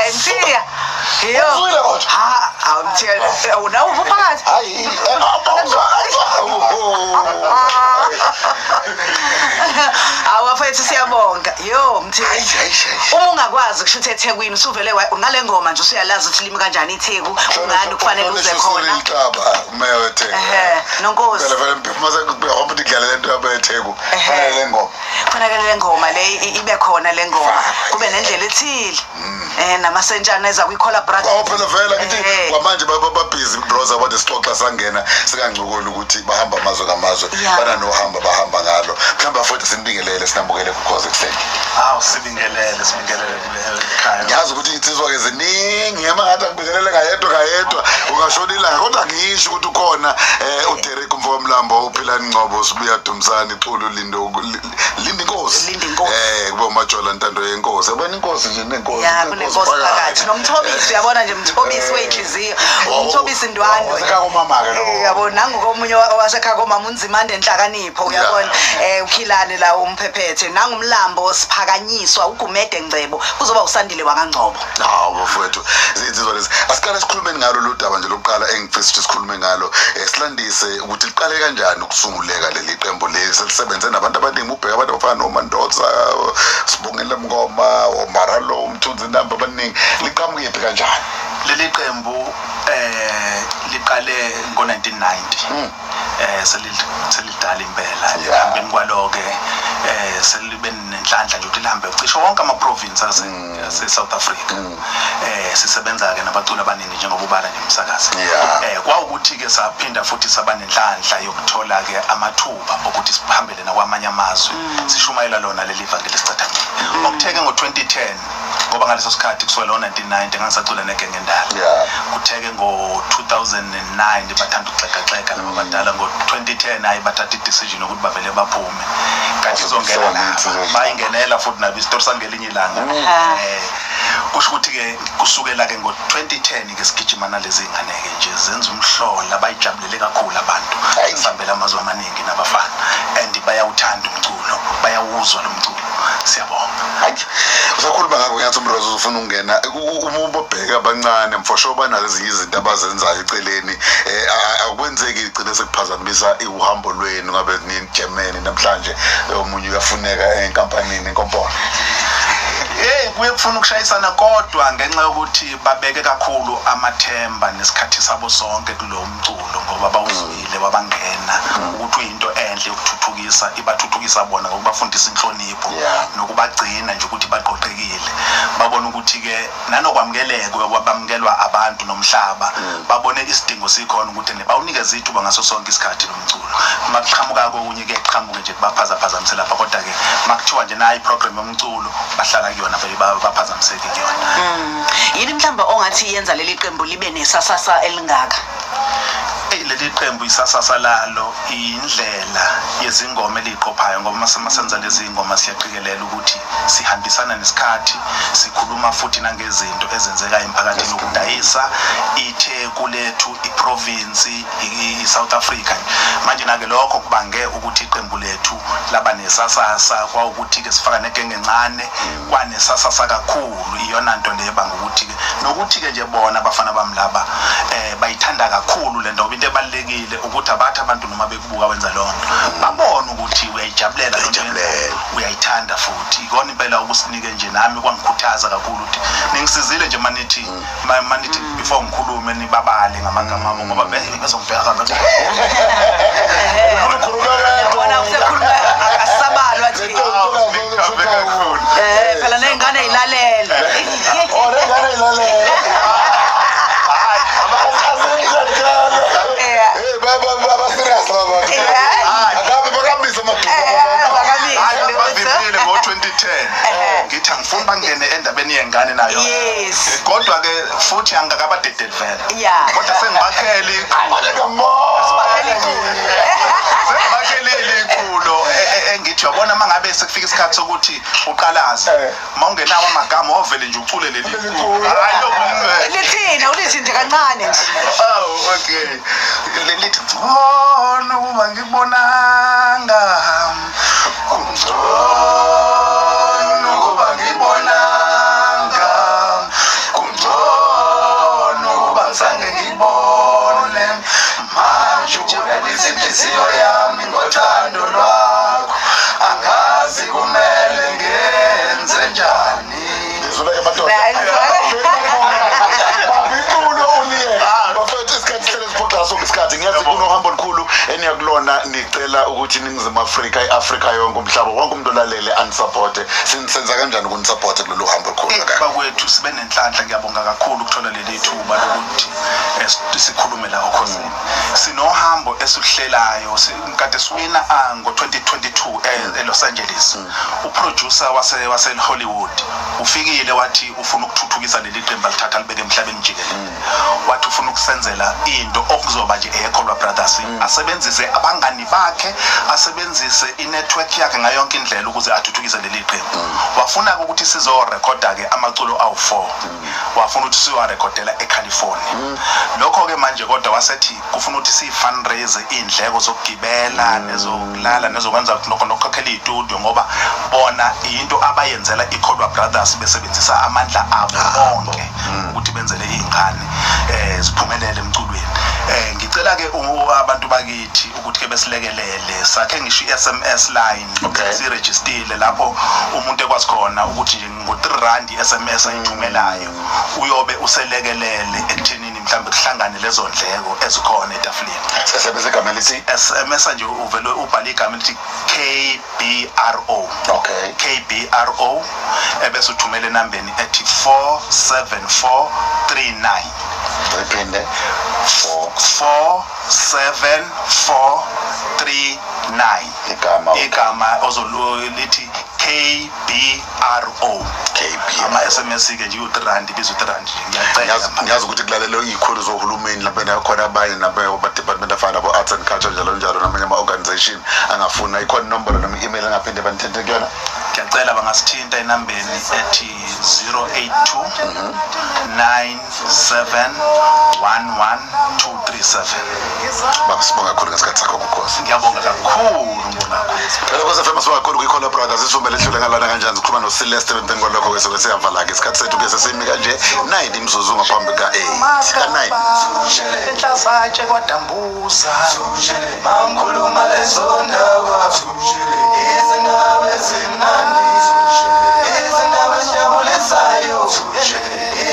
Mthia. Yo. Mthia. Unawo phakathi. Hayi. Awafethu siyabonga. Yo Mthia. Uma ungakwazi kushuthi eThekwini usuvele ngale ngoma nje usuyalazi ukuthi limi kanjani iTheku ungani kufanele uze khona. Iqaba umeya weTheku. Nonkosi. Phela mase kubehamba idlala lento yabeTheku. Fanele le ngoma. Kufanele le ngoma le ibe khona le ngoma. Kube nendlela ethile. Namasentshana eza kwi-collaboration. Phela vela ngithi kwamanje bababhizi bros abade sixoxa sangena sikangcokola ukuthi bahamba amazwe ngamazwe bana nohamba bahamba ngalo mhlawumbe futhi sinibingelele sinambukele kuKhoze Ekseni. Sibingelele ekhaya. Ngiyazi ukuthi insizwa ke ziningi ngathi akubingelele ngayedwa ungashona ilanga kodwa ngisho ukuthi ukhona uDerek Mfowamlambo uPhilani Ngcobo sibuya Dumsani Xulu Linda Inkosi kube uMajola Ntando yenkosi yabona inkosi nje nenkosi kunenkosi phakathi nomthobisi uyabona nje umthobisi weyinhliziyo umthobisi Ndwandwe wasekhaya komama ke lo yabona nangokomunye wasekhaya komama uNzimande Enhlakanipho uyabona uKhilane la umphephethe nangumlambo osiphakanyiswa uGumede Ngcebo kuzoba usandile wakaNgcobo. Bafowethu izinsizwa lezi asikale sikhulumeni ngalo lo daba nje lokuqala engifisa ukuthi sikhulume ngalo silandise ukuthi liqale kanjani ukusunguleka leli qembu leli selisebenze nabantu abaningi ubheka abantu abafana noMandoza Sibongela Mngoma oMaralo umthunzi namba abaningi liqhamukephi kanjani leli qembu liqale ngo1990 selidala impela ehambeni kwaloke selibe nenhlanhla nje ukuthi lihambe cishe wonke ama province ase South Africa sisebenza ke nabaculi abaningi njengoba ubala nje umsakazi kwawukuthi ke saphinda futhi saba nenhlanhla yokuthola ke amathuba ukuthi sihambele nakwamanye amazwe sishumayela lona leli vangeli sicathamile okutheke ngo2010 ngoba ngaleso sikhathi kusukela ngo1990 ngangisacula negenge endala kutheke ngo2009 bathanda ukuxexaxeka labo badala ngo2010 hayi bathatha idecision ukuthi bavele baphume kanti uzongena la bayingenela futhi nabi isitori sangelinye ilanga kusho ukuthi ke kusukela ke ngo2010 ke sigijima nalezi ingane ke nje zenza umhlola bayijabulele kakhulu abantu sihambela amazwe amaningi nabafana and bayawuthanda umculo bayawuzwa lo mculo siyabonga hayi usakhuluma ngakho ngiyathi umrozo ufuna ukungena uma ubabheka abancane mfosho banazo ezinye izinto abazenzayo eceleni akwenzeki igcine sekuphazamisa uhambo lwenu ngabe nini Germany namhlanje omunye uyafuneka enkampanini enkompolo kuye kufuna ukushayisana kodwa ngenxa yokuthi babeke kakhulu amathemba nesikhathi sabo sonke kulo mculo ngoba bawuzwile babangena ukuthi uyinto enhle yokuthuthukisa ibathuthukisa bona ngokubafundisa inhlonipho nokubagcina nje ukuthi baqoqekile babona ukuthi ke nanokwamukeleka kwabamukelwa abantu nomhlaba babone isidingo sikhona ukuthi nebawunikeza ithuba ngaso sonke isikhathi lo mculo makuqhamuka kokunye ke qhamuke nje baphazamisela lapha kodwa ke makuthiwa nje nayi program yomculo bahlala kuyona baphazamiseke kuyona yini mhlamba ongathi yenza leli qembu libe nesasasa elingaka leli qembu isasasa lalo indlela yezingoma eliqophayo ngoba masenza lezi ingoma siyaqikelela ukuthi sihambisana nesikhathi sikhuluma futhi nangezinto ezenzeka emphakathini ukudayisa iTheku lethu iprovince iSouth Africa manje nake lokho kubange ukuthi iqembu lethu laba nesasasa kwa ukuthi ke sifaka negenge encane kwanesasasa kakhulu iyona nto lebanga ukuthi ke nokuthi ke nje bona abafana bamlaba bayithanda kakhulu lento ngoba into ebalekile ukuthi abathi abantu noma bekubuka wenza lonto babona ukuthi uyayijabulela lonto uyayithanda futhi ikona impela ukusinike nje nami kwangikhuthaza kakhulu ukuthi ningisizile nje manithi before ngikhulume nibabale ngamagama abo ngoba bezongibheka kanti yabona usekhuluma akasabalwa nje phela nengane ilalele nengane ilalele baba serious baba akabe bakambisa bavimile ngo2010 ngithi angifuni bangene endabeni yengane nayo kodwa ke futhi angakabadedeli vele kodwa sengibakheli iculo engithi yabona mangabe sekufika isikhathi sokuthi uqalaze mawungenawo amagama ovele nje ucule leli culo hayi lithina ulithi nje kancane nje okay lithi bona kuba ngibona ngibonanga kungcono kuba ngibonanga kungcono kuba ngizange ngibone manje ubuyelisa inhliziyo yami ngothando lwakho angazi kumele ngenze njani Ngizula ke madoda. Isikhathi ngiyazi kunohambo olukhulu eniyakulona nicela ukuthi iNingizimu Afrika iAfrika yonke umhlaba wonke umuntu olalele anisupporte senza kanjani ukunisupport kulolu hambo olukhulu ka bakwethu sibe nenhlanhla ngiyabonga kakhulu ukuthola leli thuba lokuthi sikhulume la ekhosini sinohambo esihlelayo kade siwina ngo-2022 eLos Angeles uproducer wase Hollywood ufikile wathi ufuna ukuthuthukisa leli qembu alithatha libeke emhlabeni jikelele wathi ufuna ukusenzela into okuzoba nje eYekholwa Brothers asebenzise abangani bakhe asebenzise inetwork yakhe ngayo yonke indlela ukuze athuthukise leli qembu wafuna ukuthi sizorekhoda ke amaculo awu4 wafuna ukuthi siyorekhodela eCalifornia lokho ke manje kodwa wasethi kufuna ukuthi sifundraise indleko zokugibela nezokulala nezokwenza nokukhokhela istudio ngoba bona into abayenzela iYekholwa Brothers besebenzisa amandla abo bonke ukuthi benzele izingane ziphumelele emculweni ngicela ke abantu bakithi ukuthi ke besilekelele sakhe ngisho iSMS line siregister lapho umuntu ekwazi khona ukuthi nje ngo3 iSMS ayithumelayo uyobe uselekelele ekuthenini mhlambe kuhlangane lezo ndleko ezikhona etafuleni SMS igama lithi SMS nje uvele ubhale igama lithi KBRO KBRO ebese uthumela enambeni ethi 47439 rephinde 47439 igama ozolithi KBRO ama SMS ke nje u3 bizo u3 ngiyacela ngiyazi ukuthi kulalelo ikhulu zohulumeni lapha nakhona abanye department afana abo arts and culture njalo namanye ama organization angafuna ikhona inombolo noma email angaphinde banithinte kuyona ngiyacela bangasithinta enambeni ethi 082 9711237 babasibonga kakhulu ngesikhathi sakho ukhosi ngiyabonga kakhulu phela kwase famous kakhulu kwiYekholwa Brothers isumbe lehlule ngalana kanjani sikhuluma no Celeste bemtheni kwalokho ke seyavala ke isikhathi sethu ke sesimi kanje 9 imzuzu ngaphambi ka8 ka9 enhlasatshe kwadambuza mangikhuluma lezo ndaba izindaba ezimnandi izindaba ezijabulisayo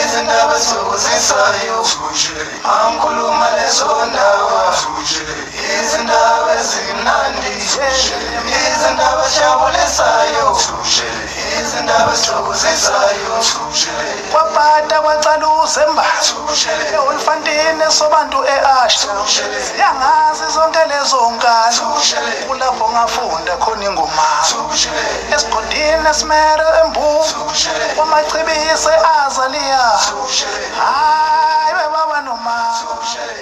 izindaba ezisokuzisayo mangikhuluma lezo ndaba izindaba ezimnandi izindaba ezijabulisayo izindaba ezisokuzisayo kwapata kwacala uzemba eOlifantine sobantu eAsha yangazi zonke lezo ngalo kulapho ngafunda khona ingoma esigodini esimere embu kwamachibise azaliya hayi baba noma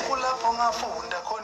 kulapho ngafunda khona